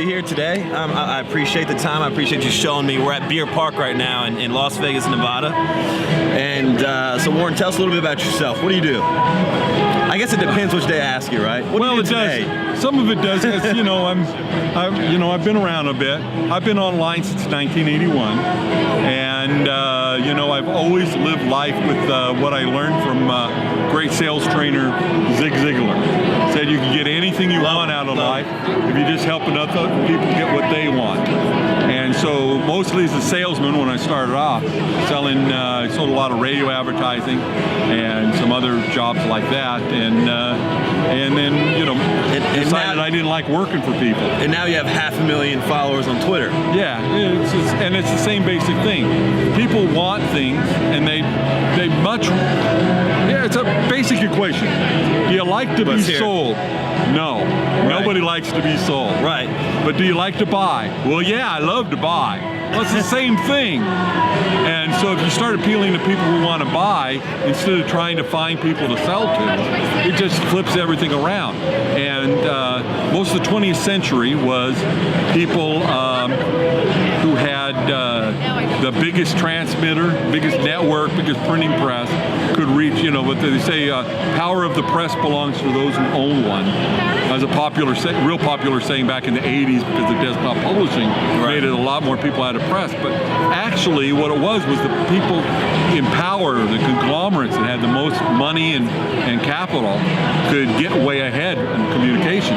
you here today. I appreciate the time. I appreciate you showing me. We're at Beer Park right now in Las Vegas, Nevada. And so Warren, tell us a little bit about yourself. What do you do? I guess it depends which day I ask you, right? What do you do today? Does. Some of it does. Cause, I've been around a bit. I've been online since 1981, and I've always lived life with what I learned from great sales trainer Zig Ziglar. Said you can get anything you want out of life if you just help other people get what they want. And so, mostly as a salesman, when I started off, I sold a lot of radio advertising and some other jobs like that, and then decided I didn't like working for people. And now you have 500,000 followers on Twitter. Yeah, it's the same basic thing. People want things, and it's a basic equation. Do you like to be sold? No. Right. Nobody likes to be sold. Right. But do you like to buy? Well, yeah, I love to buy. Well, it's the same thing. And so if you start appealing to people who want to buy, instead of trying to find people to sell to, it just flips everything around. And most of the 20th century was people who had the biggest transmitter, biggest network, biggest printing press, could reach, what they say, power of the press belongs to those who own one. As a real popular saying back in the 80s, because of desktop publishing made it a lot more people had a press. But actually what it was the people in power, the conglomerates that had the most money and capital could get way ahead in communication.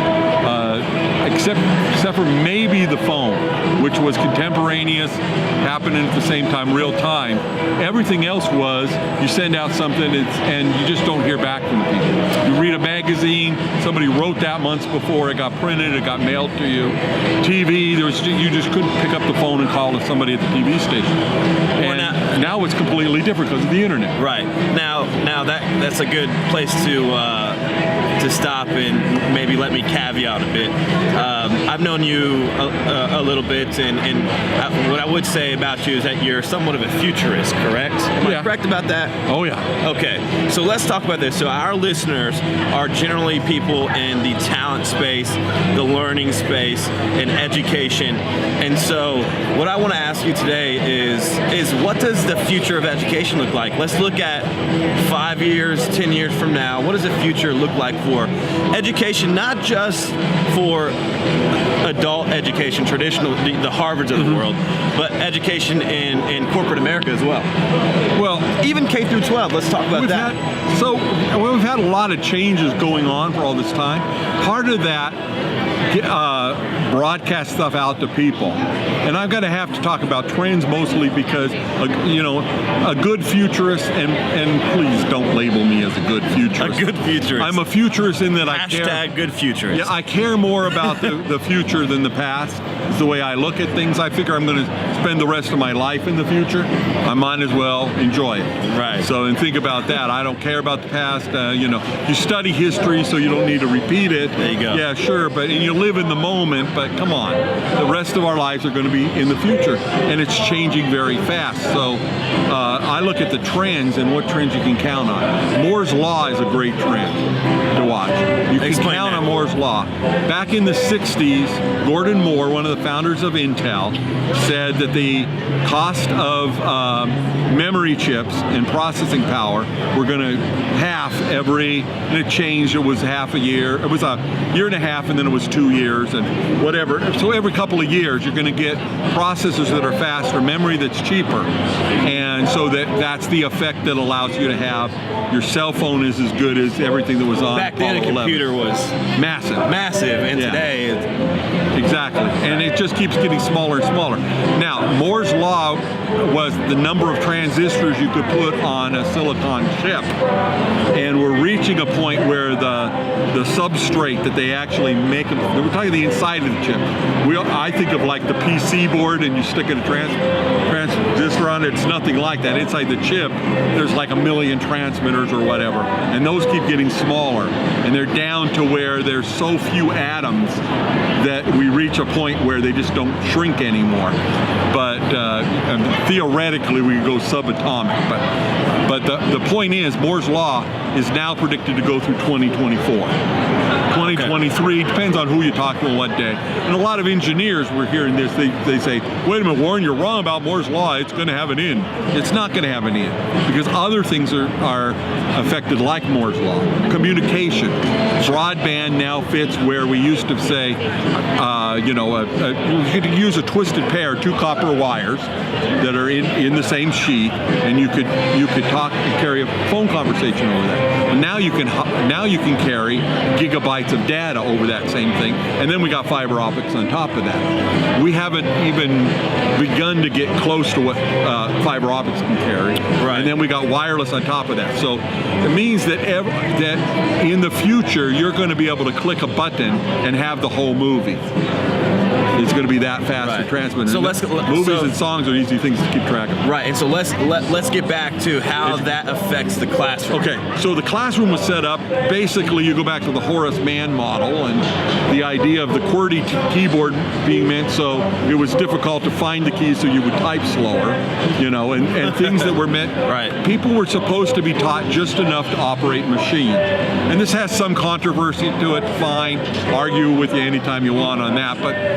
Except for maybe the phone, which was contemporaneous, happening at the same time, real time. Everything else was you send out something and you just don't hear back from the people. You read a magazine, somebody wrote that months before, it got printed, it got mailed to you. TV, you just couldn't pick up the phone and call to somebody at the TV station. And now it's completely different because of the internet. Right. Now that's a good place to stop and maybe let me caveat a bit. I've known you a little bit, and what I would say about you is that you're somewhat of a futurist, correct? Am I correct about that? Oh, yeah. Okay, so let's talk about this. So our listeners are generally people in the talent space, the learning space, and education. And so what I want to ask you today is what does the future of education look like? Let's look at 5 years, 10 years from now. What does the future look like for education, not just for adult education, traditional, the Harvards of the world, but education in corporate America as well? Well, even K through 12, let's talk about that. We've had a lot of changes going on for all this time. Part of that broadcast stuff out to people. And I've got to have to talk about trends mostly because, a good futurist, and please don't label me as a good futurist. A good futurist. I'm a futurist in that I care. Hashtag good futurist. Yeah, I care more about the future than the past. It's the way I look at things. I figure I'm going to spend the rest of my life in the future. I might as well enjoy it. Right. So, and think about that. I don't care about the past. You study history so you don't need to repeat it. There you go. Yeah, sure, but you live in the moment, but come on. The rest of our lives are going to be in the future, and it's changing very fast. So I look at the trends and what trends you can count on. Moore's Law is a great trend to watch. You can count on Moore's Law. Back in the 60s, Gordon Moore, one of the founders of Intel, said that the cost of memory chips and processing power were going to half and it changed. It was half a year. It was a year and a half, and then it was 2 years, and whatever. So every couple of years, you're going to get processors that are faster, memory that's cheaper, and so that's the effect that allows you to have your cell phone is as good as everything that was on back then. A computer was massive, and today exactly, and it just keeps getting smaller and smaller. Now, Moore's Law was the number of transistors you could put on a silicon chip, and we're reaching a point where the substrate that they actually make them, we're talking the inside of the chip. I think of like the PC board, and you stick a transistor on it. It's nothing like that. Inside the chip, there's like 1 million transmitters or whatever, and those keep getting smaller, and they're down to where there's so few atoms that we reach a point where they just don't shrink anymore. But theoretically, we can go subatomic. But the point is, Moore's Law is now predicted to go through 2024. 2023. Depends on who you talk to and what day. And a lot of engineers were hearing this. They say, wait a minute, Warren, you're wrong about Moore's Law. It's going to have an end. It's not going to have an end because other things are affected like Moore's Law. Communication. Broadband now fits where we used to say, you could use a twisted pair, 2 copper wires that are in the same sheet, and you could talk and carry a phone conversation over that. And now you can carry gigabytes of data over that same thing, and then we got fiber optics on top of that. We haven't even begun to get close to what fiber optics can carry, right. And then we got wireless on top of that. So it means that that in the future you're going to be able to click a button and have the whole movie. It's going to be that fast to transmit. So movies and songs are easy things to keep track of. Right, and so let's get back to how that affects the classroom. Okay, so the classroom was set up. Basically, you go back to the Horace Mann model and the idea of the QWERTY keyboard being meant so it was difficult to find the keys, so you would type slower, and things that were meant. Right. People were supposed to be taught just enough to operate machines, and this has some controversy to it. Fine, argue with you anytime you want on that, but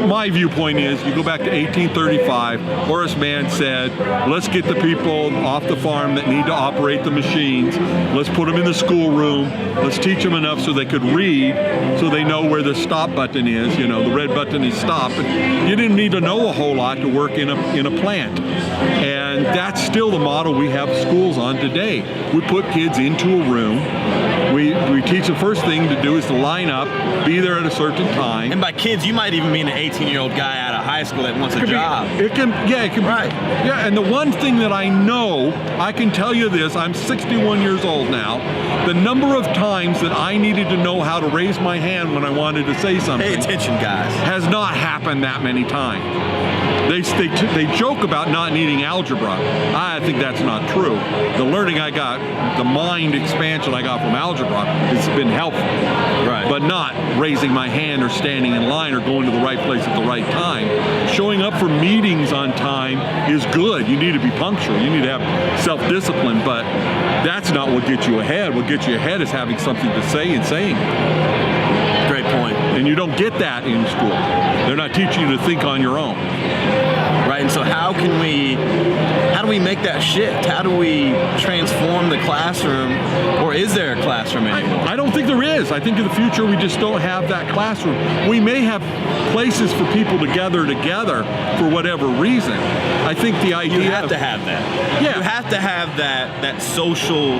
my viewpoint is, you go back to 1835, Horace Mann said, let's get the people off the farm that need to operate the machines, let's put them in the schoolroom, let's teach them enough so they could read, so they know where the stop button is, the red button is stop. And you didn't need to know a whole lot to work in a plant. And that's still the model we have schools on today. We put kids into a room, we teach the first thing to do is to line up, be there at a certain time. And by kids, you might even mean an 18-year-old guy out of high school that wants a job. It can right. be. Yeah, and the one thing that I know, I can tell you this, I'm 61 years old now, the number of times that I needed to know how to raise my hand when I wanted to say something. Pay attention, guys. Has not happened that many times. They joke about not needing algebra. I think that's not true. The learning I got, the mind expansion I got from algebra has been helpful. Right. But not raising my hand or standing in line or going to the right place at the right time. Showing up for meetings on time is good. You need to be punctual. You need to have self-discipline, but that's not what gets you ahead. What gets you ahead is having something to say and saying it. Great point. And you don't get that in school. They're not teaching you to think on your own. Right, and so how do we make that shift? How do we transform the classroom, or is there a classroom anymore? I don't think there is. I think in the future we just don't have that classroom. We may have places for people to gather together for whatever reason. I think the idea you have to have that. Yeah. You have to have that social.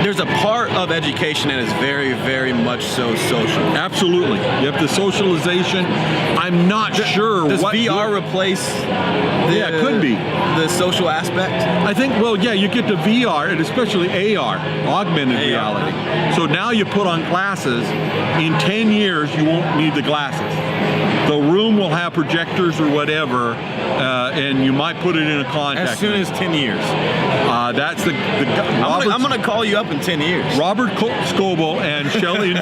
There's a part of education that is very, very much so social. Absolutely. You have the socialization. I'm not sure does VR replace it could be the social aspect? I think, you get to VR and especially AR, augmented reality. So now you put on glasses. In 10 years, you won't need the glasses. The room will have projectors or whatever, and you might put it in a contact. As soon as 10 years. That's I'm going to call you up in 10 years. Robert Scoble and Shelley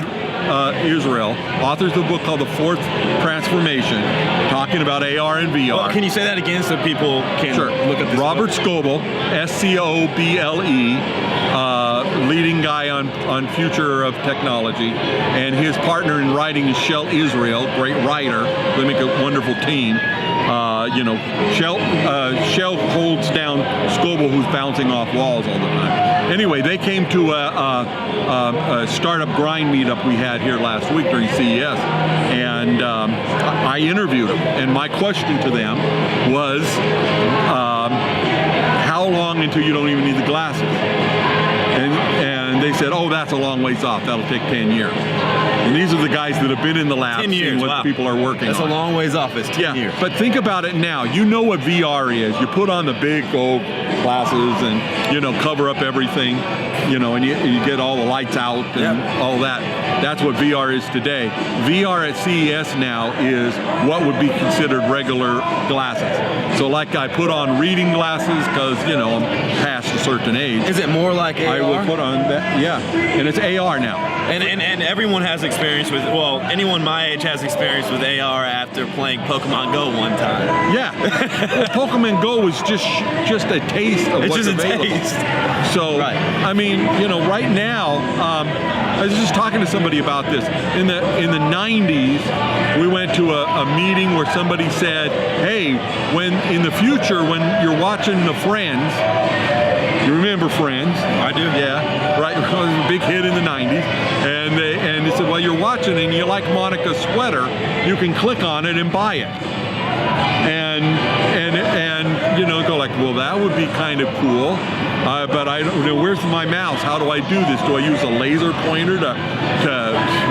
Israel, authors of a book called The Fourth Transformation, talking about AR and VR. Well, can you say that again so people can look at this Robert book? Scoble, Scoble, leading guy on future of technology, and his partner in writing is Shell Israel, great writer. They make a wonderful team. Shell holds down Scoble, who's bouncing off walls all the time. Anyway, they came to a startup grind meetup we had here last week during CES, and I interviewed them, and my question to them was, how long until you don't even need the glasses? And they said, that's a long ways off. That'll take 10 years. And these are the guys that have been in the lab, 10 years, seeing what people are working That's on. a long ways off. It's 10 years. But think about it now. You know what VR is. You put on the big old glasses and, cover up everything, and you get all the lights out and all that. That's what VR is today. VR at CES now is what would be considered regular glasses. So like I put on reading glasses because, I'm past a certain age. Is it more like AR? I will put on that, and it's AR now. And everyone has experience with, anyone my age has experience with AR after playing Pokemon Go one time. Yeah. Pokemon Go was just a taste of what's available. It's just a taste. So, right. mean, right now, I was just talking to somebody about this. In the 90s, we went to a meeting where somebody said, hey, when in the future, when you're watching the Friends, you remember Friends? I do. Yeah, right. It was a big hit in the 90s. And they said, well, you're watching and you like Monica's sweater, you can click on it and buy it. And go like, well, that would be kind of cool. But I don't know, where's my mouse? How do I do this? Do I use a laser pointer to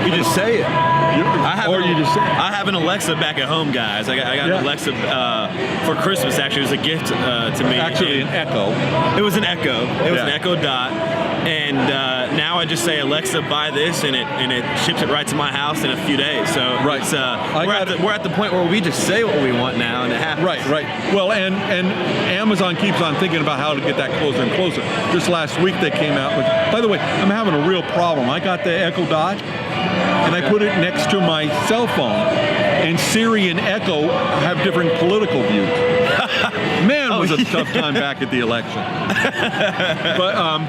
You just say it. I have an Alexa back at home, guys. I got an Alexa for Christmas. Actually, it was a gift to me. Actually, an Echo. It was an Echo. It was an Echo Dot, and now I just say, Alexa, buy this, and it ships it right to my house in a few days. So right. It's, we're at the point where we just say what we want now, and it happens. Right. Well, and Amazon keeps on thinking about how to get that closer and closer. Just last week they came out with. By the way, I'm having a real problem. I got the Echo Dot, and I put it next to my cell phone, and Siri and Echo have different political views. Man, it was a tough time back at the election. But I'm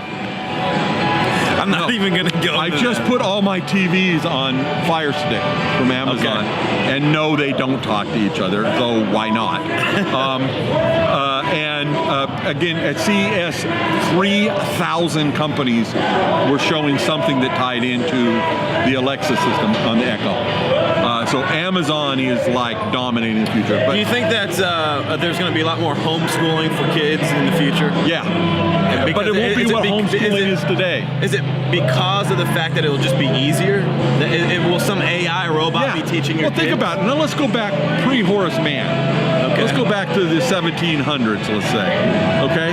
not even going to go. I just put all my TVs on Fire Stick from Amazon, and no, they don't talk to each other, though why not? Again, at CES, 3,000 companies were showing something that tied into the Alexa system on the Echo. So Amazon is like dominating the future. But do you think that there's going to be a lot more homeschooling for kids in the future? Yeah. But it won't be what homeschooling is today. Is it because of the fact that it will just be easier? Will some AI robot be teaching your kids? Well, think about it. Now let's go back pre-Horace Mann. Okay. Let's go back to the 1700s, let's say. Okay?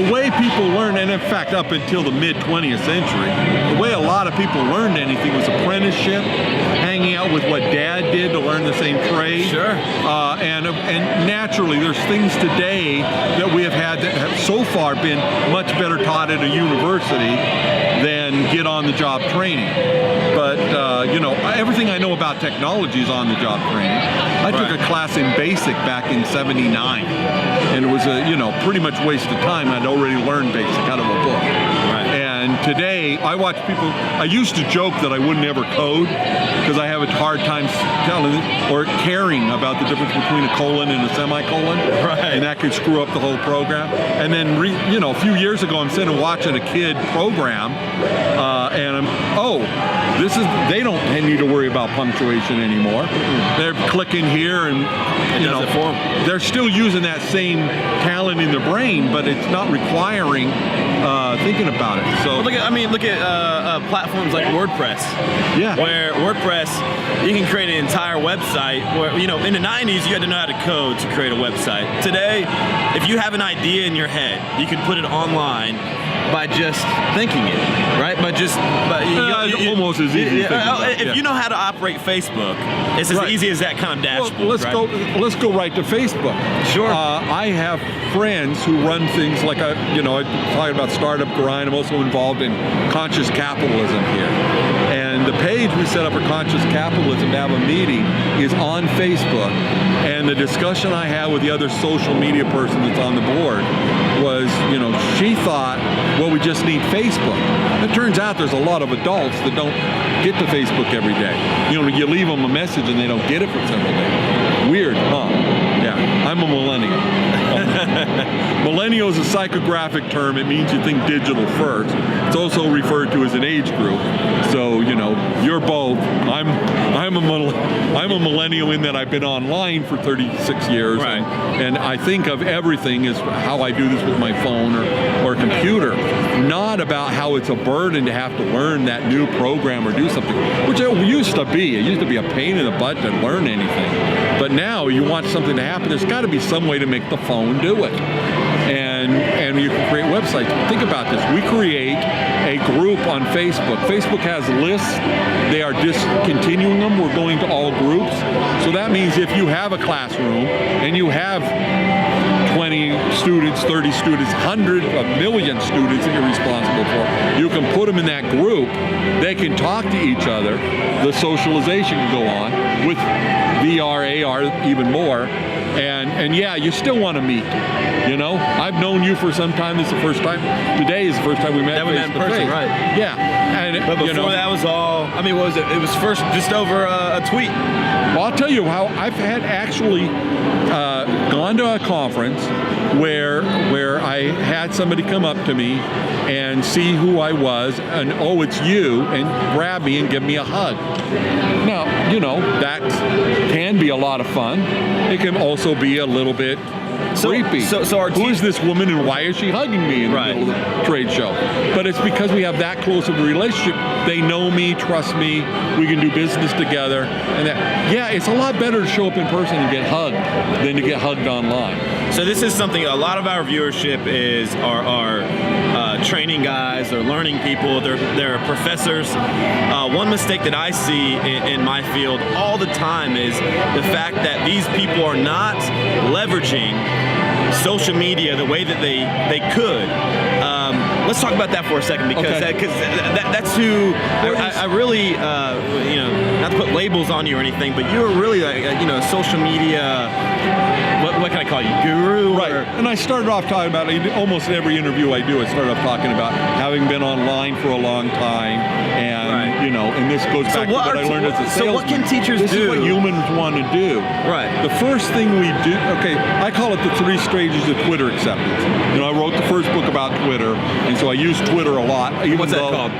The way people learned, and in fact up until the mid-20th century, the way a lot of people learned anything was apprenticeship, hanging out with what Dad did to learn the same trade. Sure. And naturally, there's things today that we have had that have so far been much better taught at a university than get on-the-job training. But everything I know about technology is on-the-job training. I took a class in BASIC back in '79, and it was a pretty much waste of time. I'd already learned BASIC out of a book. And today, I watch people. I used to joke that I wouldn't ever code because I have a hard time telling or caring about the difference between a colon and a semicolon, and that could screw up the whole program. And then, a few years ago, I'm sitting watching a kid program, and they don't need to worry about punctuation anymore. They're clicking here, and they're still using that same talent in their brain, but it's not requiring thinking about it. So look at platforms like WordPress. Yeah. Where WordPress, you can create an entire website. Where in the '90s you had to know how to code to create a website. Today, if you have an idea in your head, you can put it online by just thinking it, right? Almost as easy. If you know how to operate Facebook, it's as easy as that kind of dashboard. Well, let's go right to Facebook. Sure. I have friends who run things like I'm talking about startup grind. I'm also involved in conscious capitalism here. And the page we set up for conscious capitalism to have a meeting is on Facebook. And the discussion I had with the other social media person that's on the board was, she thought, well, we just need Facebook. It turns out there's a lot of adults that don't get to Facebook every day. You leave them a message and they don't get it for several days. Weird, huh? Yeah, I'm a millennial. Millennial is a psychographic term. It means you think digital first. It's also referred to as an age group. So, you're both. I'm a millennial in that I've been online for 36 years. Right. And I think of everything as how I do this with my phone or computer, not about how it's a burden to have to learn that new program or do something, which it used to be. It used to be a pain in the butt to learn anything. But now you want something to happen, there's got to be some way to make the phone do it. And you can create websites. Think about this. We create a group on Facebook. Facebook has lists. They are discontinuing them. We're going to all groups. So that means if you have a classroom and you have 20 students, 30 students, 100, a million students that you're responsible for, you can put them in that group. They can talk to each other. The socialization can go on with VR, AR, even more. And yeah, you still want to meet. You know, I've known you for some time. This is the first time. Today is the first time we met. That we met in person, face. right? Yeah. And But before that was all. I mean, what was it? It was first just over a tweet. Well, I'll tell you how I've had actually gone to a conference where I had somebody come up to me and see who I was, and oh, it's you, and grab me and give me a hug. Now, you know, that can be a lot of fun. It can also be a little bit creepy. So who is this woman and why is she hugging me in the middle of the trade show? But it's because we have that close of a relationship. They know me, trust me, we can do business together. And that, yeah, it's a lot better to show up in person and get hugged than to get hugged online. So this is something a lot of our viewership is are training guys, they're learning people, they're professors. One mistake that I see in my field all the time is the fact that these people are not leveraging social media the way that they could. Let's talk about that for a second, because that's who I really, you know, not to put labels on you or anything, but you're really you know, social media. What can I call you, guru? Right. And I started off talking about almost every interview I do. I started off talking about having been online for a long time, and you know, and this goes back to what I learned as a salesman. So what can teachers do? This is what humans want to do. Right. The first thing we do. Okay, I call it the 3 stages of Twitter acceptance. You know, I wrote the first book about Twitter, and so I use Twitter a lot. What's that called?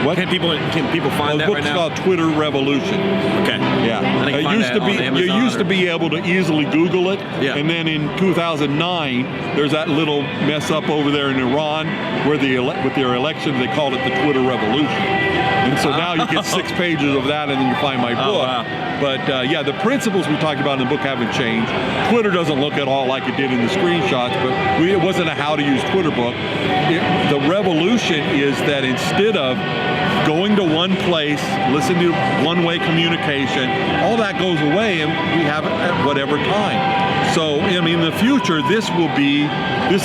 What? Can people find that right now? The book's called Twitter Revolution. Okay. Yeah. It used to be. You used to be able to easily Google it. Yeah. And then in 2009, there's that little mess up over there in Iran where with their election, they called it the Twitter Revolution. And so now you get 6 pages of that, and then you find my book. Oh, wow. But yeah, the principles we talked about in the book haven't changed. Twitter doesn't look at all like it did in the screenshots, but it wasn't a how to use Twitter book. The revolution is that instead of going to one place, listen to one-way communication, all that goes away, and we have it at whatever time. So, I mean, in the future, this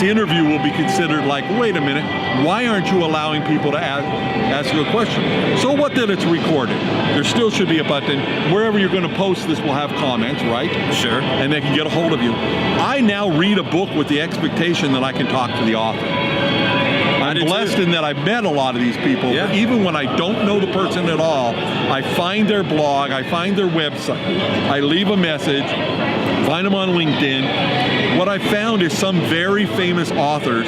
interview will be considered like, wait a minute, why aren't you allowing people to ask you a question? So what that it's recorded? There still should be a button. Wherever you're going to post this will have comments, right? Sure. And they can get a hold of you. I now read a book with the expectation that I can talk to the author. I'm blessed in that I've met a lot of these people, but even when I don't know the person at all, I find their blog, I find their website, I leave a message, find them on LinkedIn. What I found is some very famous authors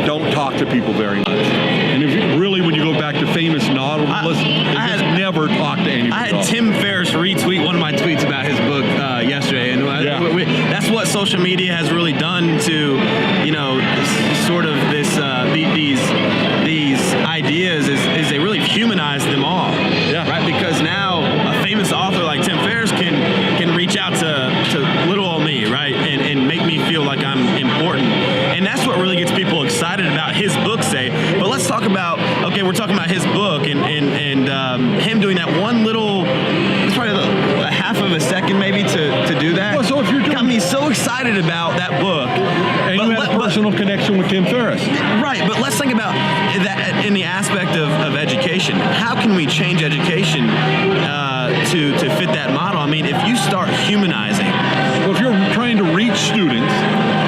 don't talk to people very much. And if you, really, when you go back to famous novelists, they just never talk to anybody. I had Tim Ferriss retweet one of my tweets about his book yesterday, and that's what social media has really done to, you know, sort of this these ideas is they really humanize them all, right? Because now a famous author like Tim Ferriss can reach out to little old me, right, and make me feel like I'm important, and that's what really gets people excited about his book, say. But let's talk about, okay, we're talking about his book and him doing that one little, it's probably a half of a second maybe to do that. Well, so if you're doing, got me so excited about that book. And you had a personal connection with Tim Ferriss. Right, but let's think about that in the aspect of education. How can we change education to fit that model? I mean, if you start humanizing. Well, if you're trying to reach students,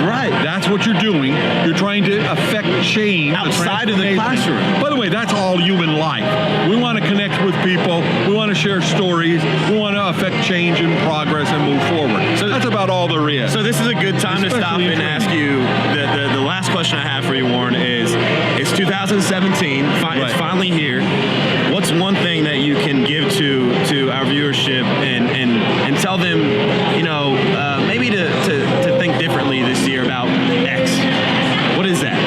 right, that's what you're doing. You're trying to affect change outside of the classroom. By the way, that's all human life. We want to connect with people. We want to share stories. We want to affect change and progress and move forward. So that's about all there is. So this is a good time to stop and ask you, the last question I have for you, Warren, is it's 2017. It's finally here. What's one thing that you can give to our viewership and tell them, you know, maybe to think differently this year about X? What is that?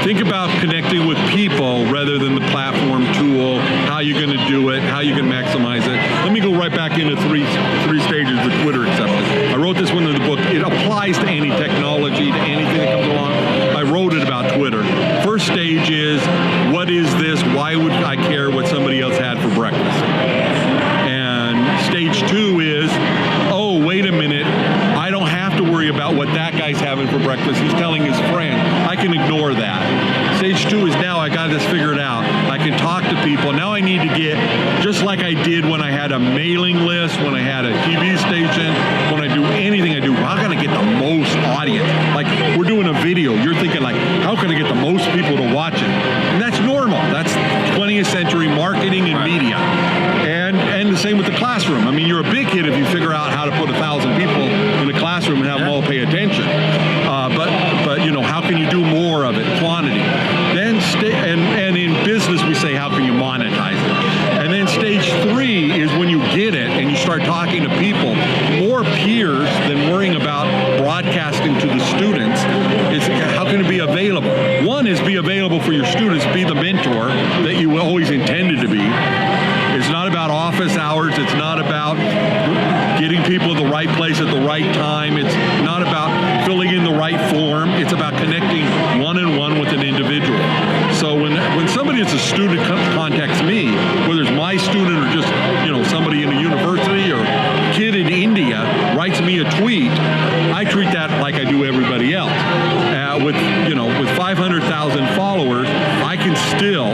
Think about connecting with people rather than the platform tool, how you're going to do it, how you can maximize it. Let me go right back into three stages of Twitter acceptance. I wrote this one in the book. It applies to any technology, to anything that comes along. I wrote it about Twitter. First stage is, what is this? Why would I care what somebody else had for breakfast? And stage 2 is, oh, wait a minute. I don't have to worry about what that guy's having for breakfast. He's telling his friend. I can ignore that. Stage 2 is, now I got this figured out. I can talk to people. Now I need to get, just like I did when I had a mailing list, when I had a TV station, when I do anything I do, how can I video, you're thinking like, how can I get the most people to watch it? And that's normal. That's 20th century marketing and media. And the same with the classroom. I mean, you're a big hit if you figure out how to put 1,000 people in a classroom and have them all pay attention. But you know, how can you do more of it? Quantity. Then and in business we say, how can you monetize it? And then stage 3 is when you get it and you start talking to people, more peers than worrying about broadcasting to the students. Is how can it be available? One is be available for your students, be the mentor that you always intended to be. It's not about office hours. It's not about getting people at the right place at the right time. It's not about filling in the right form. It's about connecting one-on-one with an individual. So when somebody that's a student contacts me, whether it's my student or just, you know, somebody in a university or kid in India writes me a tweet, I treat that like I do everybody else. With 500,000 followers, I can still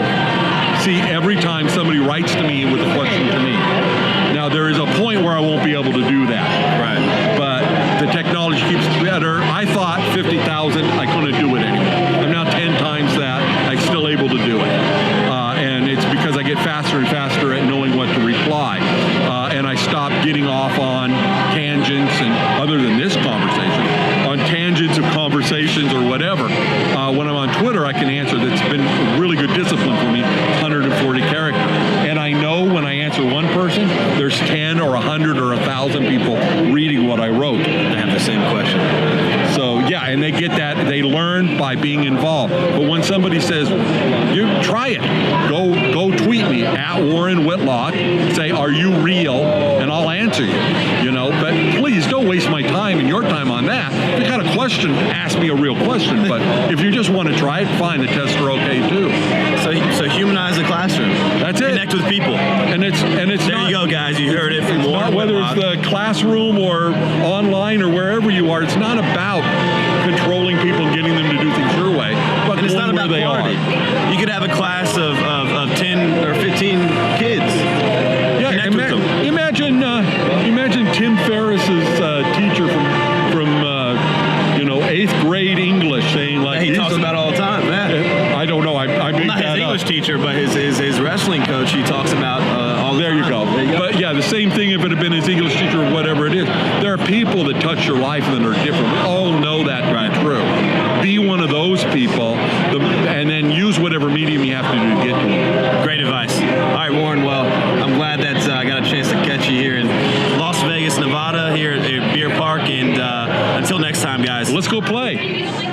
see every time somebody writes to me with a question to me. Now, there is a point where I won't be able to do that. Right. But the technology keeps better. I thought 50,000, I couldn't do it anymore. I'm now 10 times that. I'm still able to do it. And it's because I get faster and faster at knowing what to reply. And I stopped getting off on tangents and, other than this conversation, on tangents of conversations or whatever. When I'm on Twitter, I can answer. That's been really good discipline for me, 140 characters. And I know when I answer one person, there's 10 or 100 or 1,000 people reading what I wrote. I have the same question. So yeah, and they get that, they learn by being involved. But when somebody says, you try it, go tweet me at Warren Whitlock, say, are you real? And I'll answer you, you know, but please don't waste my time and your time on that. If you got a question, ask me a real question. But if you just want to try it, fine, the tests are okay too. So humanize the classroom. That's it. Connect with people. And it's there not, you go, guys. You heard it from Warren whether Whitlock. it's the classroom or online or wherever you are, it's not about controlling people and getting them to do things your way, but And it's not about they quantity. are. You could have a class of 10 or 15 kids. Yeah, Connect with them. imagine Tim Ferriss's teacher from 8th grade English saying like He talks about it all the time. Yeah. I don't know. I made Not that his English up. teacher, but his wrestling coach. He talks about all the There time. you go. But yeah, the same thing if it had been his English teacher or whatever it is. There are people that touch your life that are different. We all know that to be true. Be one of those people, and then use whatever medium you have to do to get to them. Great advice. All right, Warren. Well, I'm glad that I got a chance to catch you here in Las Vegas, Nevada, here at Beer Park. And until next time, guys. Let's go play.